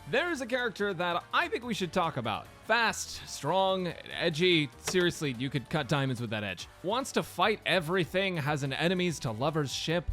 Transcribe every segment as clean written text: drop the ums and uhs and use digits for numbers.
There's a character that I think we should talk about. Fast, strong, edgy. Seriously, you could cut diamonds with that edge. Wants to fight everything, has an enemies to lovers ship.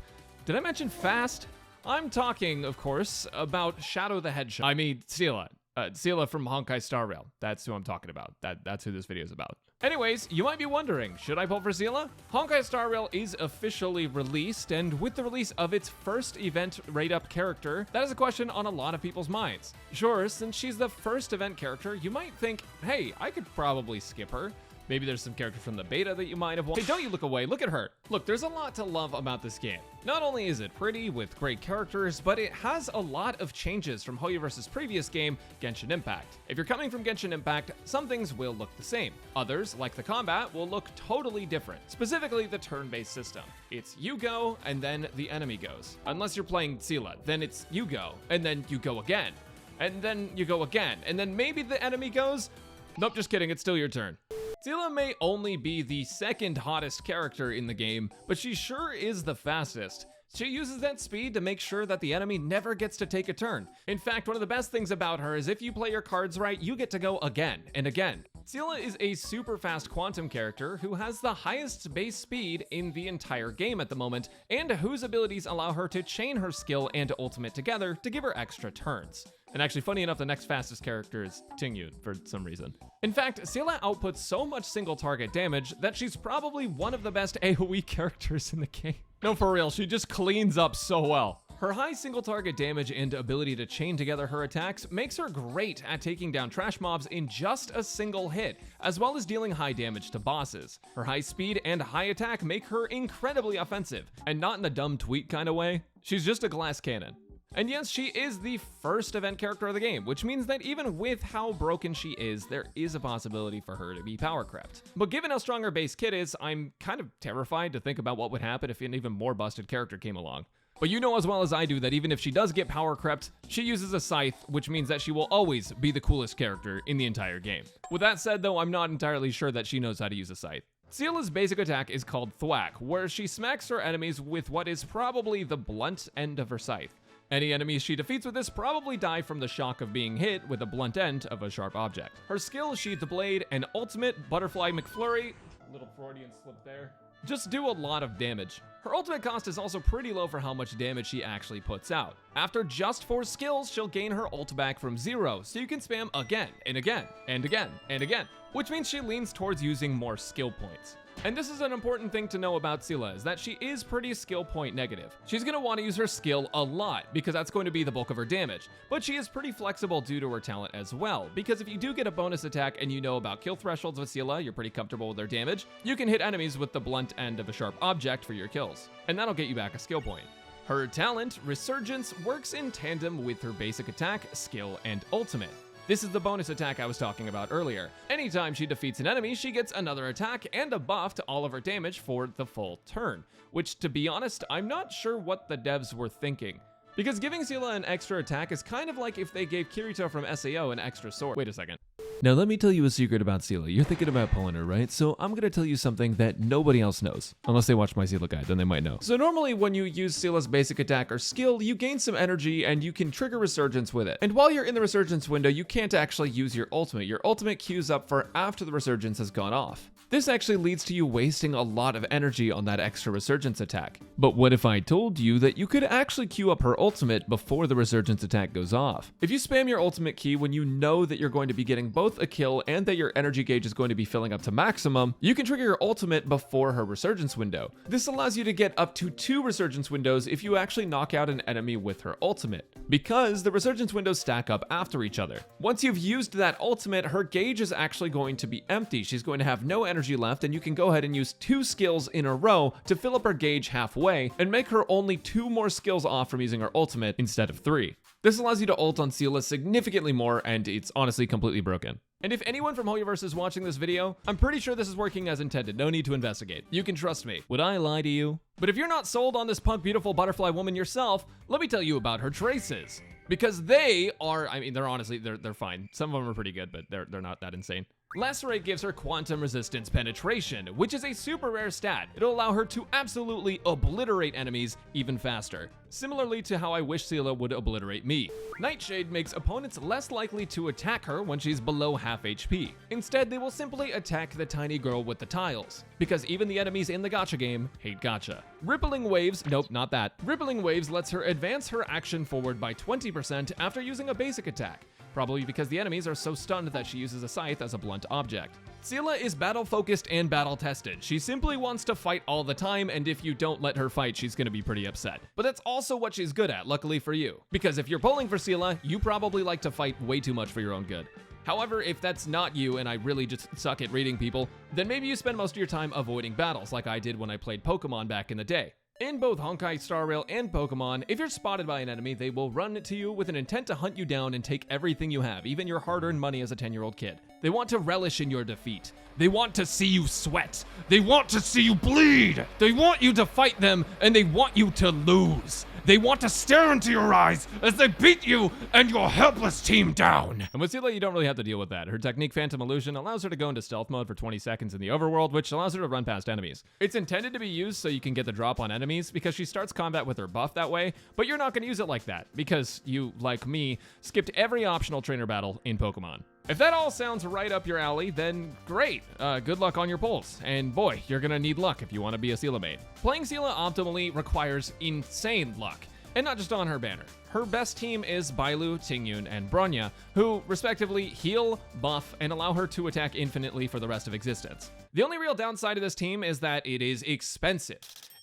Did I mention fast? I'm talking, of course, about Shadow the Hedgehog. I mean, Seele. Seele from Honkai Star Rail. That's who I'm talking about. That's who this video is about. Anyways, you might be wondering, should I pull for Seele? Honkai Star Rail is officially released, and with the release of its first event rate-up character, that is a question on a lot of people's minds. Sure, since she's the first event character, you might think, hey, I could probably skip her. Maybe there's some character from the beta that you might have wanted. Hey, don't you look away, look at her. Look, there's a lot to love about this game. Not only is it pretty with great characters, but it has a lot of changes from Hoyoverse's previous game, Genshin Impact. If you're coming from Genshin Impact, some things will look the same. Others, like the combat, will look totally different. Specifically, the turn-based system. It's you go, and then the enemy goes. Unless you're playing Seele, then it's you go, and then you go again. And then you go again, and then maybe the enemy goes. Nope, just kidding, it's still your turn. Seele may only be the second hottest character in the game, but she sure is the fastest. She uses that speed to make sure that the enemy never gets to take a turn. In fact, one of the best things about her is if you play your cards right, you get to go again and again. Seele is a super fast quantum character who has the highest base speed in the entire game at the moment, and whose abilities allow her to chain her skill and ultimate together to give her extra turns. And actually, funny enough, the next fastest character is Tingyu for some reason. In fact, Seele outputs so much single target damage that she's probably one of the best AoE characters in the game. No, for real, she just cleans up so well. Her high single target damage and ability to chain together her attacks makes her great at taking down trash mobs in just a single hit, as well as dealing high damage to bosses. Her high speed and high attack make her incredibly offensive, and not in the dumb tweet kind of way. She's just a glass cannon. And yes, she is the first event character of the game, which means that even with how broken she is, there is a possibility for her to be power crept. But given how strong her base kit is, I'm kind of terrified to think about what would happen if an even more busted character came along. But you know as well as I do that even if she does get power crept, she uses a scythe, which means that she will always be the coolest character in the entire game. With that said though, I'm not entirely sure that she knows how to use a scythe. Seele's basic attack is called Thwack, where she smacks her enemies with what is probably the blunt end of her scythe. Any enemies she defeats with this probably die from the shock of being hit with the blunt end of a sharp object. Her skill, Sheath Blade, and ultimate, Butterfly McFlurry, little Freudian slip there, just do a lot of damage. Her ultimate cost is also pretty low for how much damage she actually puts out. After just 4 skills, she'll gain her ult back from 0, so you can spam again and again and again and again, which means she leans towards using more skill points. And this is an important thing to know about Seele, is that she is pretty skill point negative. She's going to want to use her skill a lot, because that's going to be the bulk of her damage. But she is pretty flexible due to her talent as well, because if you do get a bonus attack and you know about kill thresholds with Seele, you're pretty comfortable with their damage, you can hit enemies with the blunt end of a sharp object for your kills. And that'll get you back a skill point. Her talent, Resurgence, works in tandem with her basic attack, skill, and ultimate. This is the bonus attack I was talking about earlier. Anytime she defeats an enemy, she gets another attack and a buff to all of her damage for the full turn, which, to be honest, I'm not sure what the devs were thinking. Because giving Seele an extra attack is kind of like if they gave Kirito from SAO an extra sword. Wait a second. Now let me tell you a secret about Seele. You're thinking about pulling her, right? So I'm gonna tell you something that nobody else knows. Unless they watch my Seele guide, then they might know. So normally when you use Seele's basic attack or skill, you gain some energy and you can trigger Resurgence with it. And while you're in the Resurgence window, you can't actually use your ultimate. Your ultimate queues up for after the Resurgence has gone off. This actually leads to you wasting a lot of energy on that extra Resurgence attack. But what if I told you that you could actually queue up her ultimate before the Resurgence attack goes off? If you spam your ultimate key when you know that you're going to be getting both a kill and that your energy gauge is going to be filling up to maximum, you can trigger your ultimate before her Resurgence window. This allows you to get up to 2 Resurgence windows if you actually knock out an enemy with her ultimate, because the Resurgence windows stack up after each other. Once you've used that ultimate, her gauge is actually going to be empty. She's going to have no energy left, and you can go ahead and use 2 skills in a row to fill up her gauge halfway and make her only 2 more skills off from using her ultimate instead of 3. This allows you to ult on Seele significantly more, and it's honestly completely broken. And if anyone from Hoyoverse is watching this video, I'm pretty sure this is working as intended. No need to investigate. You can trust me. Would I lie to you? But if you're not sold on this punk beautiful butterfly woman yourself, let me tell you about her traces. Because they are, I mean, they're honestly, they're fine. Some of them are pretty good, but they're not that insane. Lacerate gives her quantum resistance penetration, which is a super rare stat. It'll allow her to absolutely obliterate enemies even faster, similarly to how I wish Seele would obliterate me. Nightshade makes opponents less likely to attack her when she's below half HP. Instead, they will simply attack the tiny girl with the tiles, because even the enemies in the gacha game hate gacha. Rippling Waves, nope, not that. Rippling Waves lets her advance her action forward by 20% after using a basic attack, probably because the enemies are so stunned that she uses a scythe as a blunt object. Seele is battle-focused and battle-tested. She simply wants to fight all the time, and if you don't let her fight, she's gonna be pretty upset. But that's also what she's good at, luckily for you. Because if you're pulling for Seele, you probably like to fight way too much for your own good. However, if that's not you and I really just suck at reading people, then maybe you spend most of your time avoiding battles like I did when I played Pokemon back in the day. In both Honkai Star Rail and Pokemon, if you're spotted by an enemy, they will run to you with an intent to hunt you down and take everything you have, even your hard-earned money as a 10-year-old kid. They want to relish in your defeat. They want to see you sweat. They want to see you bleed. They want you to fight them, and they want you to lose. They want to stare into your eyes as they beat you and your helpless team down. And with Seele, you don't really have to deal with that. Her technique Phantom Illusion allows her to go into stealth mode for 20 seconds in the overworld, which allows her to run past enemies. It's intended to be used so you can get the drop on enemies because she starts combat with her buff that way, but you're not going to use it like that because you, like me, skipped every optional trainer battle in Pokemon. If that all sounds right up your alley, then great. Good luck on your pulls. And boy, you're gonna need luck if you want to be a Seele main. Playing Seele optimally requires insane luck, and not just on her banner. Her best team is Bailu, Tingyun, and Bronya, who respectively heal, buff, and allow her to attack infinitely for the rest of existence. The only real downside of this team is that it is expensive,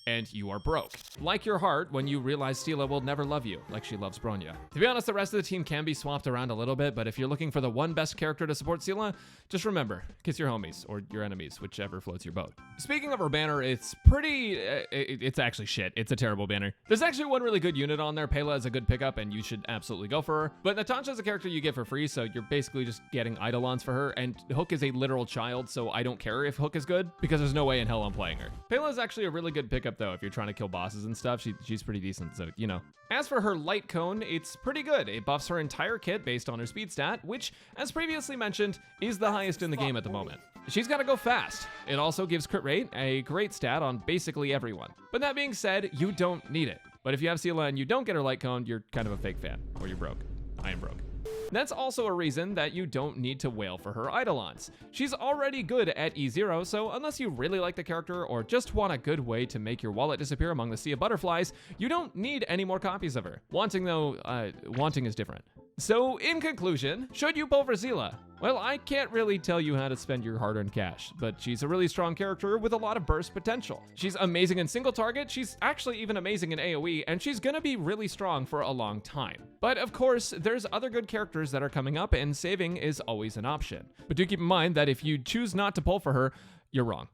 and you are broke. Like your heart when you realize Seele will never love you like she loves Bronya. To be honest, the rest of the team can be swapped around a little bit, but if you're looking for the one best character to support Seele, just remember, kiss your homies or your enemies, whichever floats your boat. Speaking of her banner, it's pretty, it's actually shit. It's a terrible banner. There's actually one really good unit on there. Pela is a good pickup and you should absolutely go for her. But Natasha is a character you get for free, so you're basically just getting Eidolons for her, and Hook is a literal child, so I don't care if Hook is good because there's no way in hell I'm playing her. Pela is actually a really good pickup though if you're trying to kill bosses and stuff. She's pretty decent, so you know. As for her light cone, it's pretty good. It buffs her entire kit based on her speed stat, which, as previously mentioned, is the highest in the game at the moment. She's gotta go fast. It also gives crit rate, a great stat on basically everyone. But that being said, you don't need it. But if you have Seele and you don't get her light cone, you're kind of a fake fan, or you're broke. I am broke. That's also a reason that you don't need to wail for her Eidolons. She's already good at E0, so unless you really like the character or just want a good way to make your wallet disappear among the sea of butterflies, you don't need any more copies of her. Wanting though, wanting is different. So in conclusion, should you pull for Seele? Well, I can't really tell you how to spend your hard-earned cash, but she's a really strong character with a lot of burst potential. She's amazing in single target, she's actually even amazing in AoE, and she's gonna be really strong for a long time. But of course, there's other good characters that are coming up, and saving is always an option. But do keep in mind that if you choose not to pull for her, you're wrong.